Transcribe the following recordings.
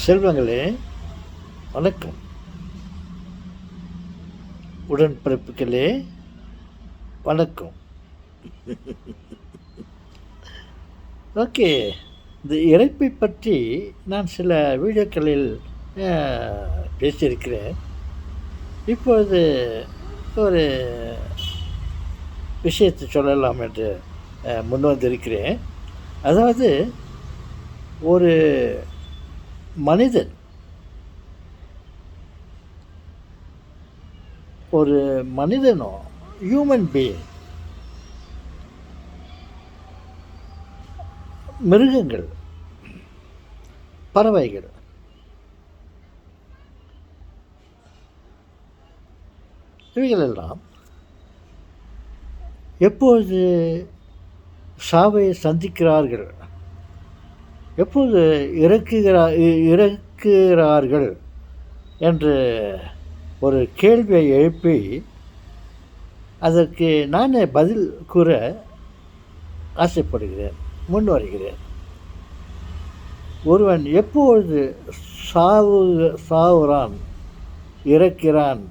செல்வங்களே, வணக்கம். உடன்பிறப்புகளே, வணக்கம். ஓகே. இந்த இறைப்பை பற்றி நான் சில வீடியோக்களில் பேசியிருக்கிறேன். இப்பொழுது ஒரு விஷயத்தை சொல்லலாம் என்று முன் வந்திருக்கிறேன். அதாவது ஒரு மனிதன் மனிதனோ ஹியூமன் பீயிங், மிருகங்கள், பறவைகள், இவைகளெல்லாம் எப்போது சாவை சந்திக்கிறார்கள், எப்போது இறக்குகிறார்கள் என்று ஒரு கேள்வியை எழுப்பி அதற்கு நானே பதில் கூற ஆசைப்படுகிறேன், முன் வருகிறேன். ஒருவன் எப்பொழுது சாவுகிறான், இறக்கிறான்,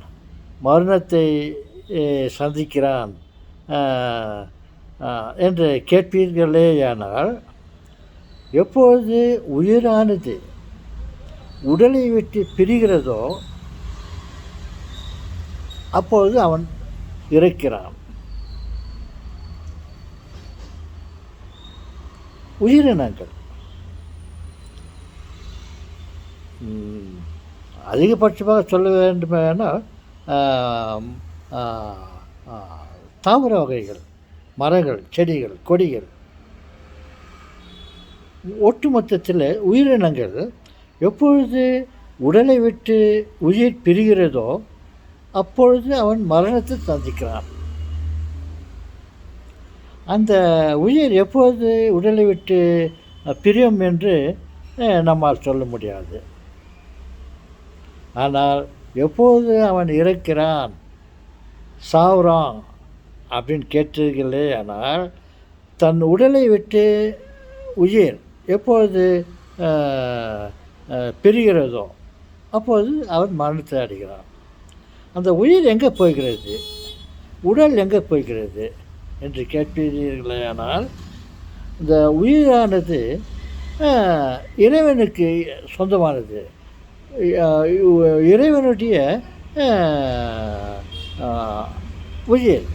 மரணத்தை சந்திக்கிறான் என்று கேட்பீர்களேயானால், எப்பொழுது உயிரானது உடலை விட்டு பிரிகிறதோ அப்பொழுது அவன் இறக்கிறான். உயிரினங்கள் அதிகபட்சமாக சொல்ல வேண்டுமானால் தாவர வகைகள், மரங்கள், செடிகள், கொடிகள், ஒட்டுமொத்தத்தில் உயிரினங்கள் எப்பொழுது உடலை விட்டு உயிர் பிரிகிறதோ அப்பொழுது அவன் மரணத்தை சந்திக்கிறான். அந்த உயிர் எப்பொழுது உடலை விட்டு பிரியும் என்று நம்மால் சொல்ல முடியாது. ஆனால் எப்போது அவன் இறக்கிறான், சாவுறான் அப்படின்னு கேட்டீர்களே, ஆனால் தன் உடலை விட்டு உயிர் எப்பொழுது பிரிகிறதோ அப்போது அவன் மரணத்தை அடைகிறான். அந்த உயிர் எங்கே போய்கிறது, உடல் எங்கே போய்கிறது என்று கேட்பீர்களே, ஆனால் இந்த உயிரானது இறைவனுக்கு சொந்தமானது. இறைவனுடைய உயிர்,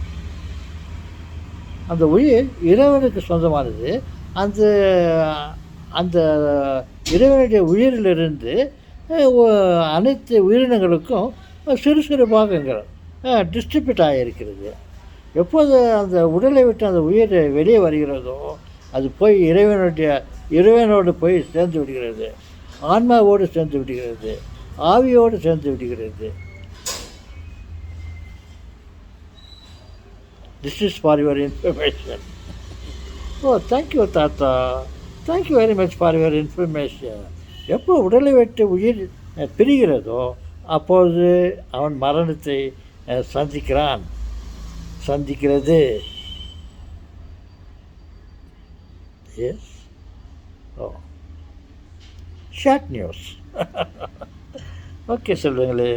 அந்த உயிர் இறைவனுக்கு சொந்தமானது. அந்த அந்த இறைவனுடைய உயிரிலிருந்து அனைத்து உயிரினங்களுக்கும் சிறு சிறு பாகங்கள் டிஸ்ட்ரிபியூட் ஆகியிருக்கிறது. எப்போது அந்த உடலை விட்டு அந்த உயிர் வெளியே வருகிறதோ அது போய் இறைவனோடு போய் சேர்ந்து விடுகிறது, ஆன்மாவோடு சேர்ந்து விடுகிறது, ஆவியோடு சேர்ந்து விடுகிறது. This is for your information. Oh, thank you தாத்தா, thank you very much for your information. எப்போ உடலை விட்டு உயிர் பிரிகிறதோ அப்பொழுது அவன் மரணத்தை சந்திக்கிறது. Yes, oh, short news. Okay செல்வங்களே.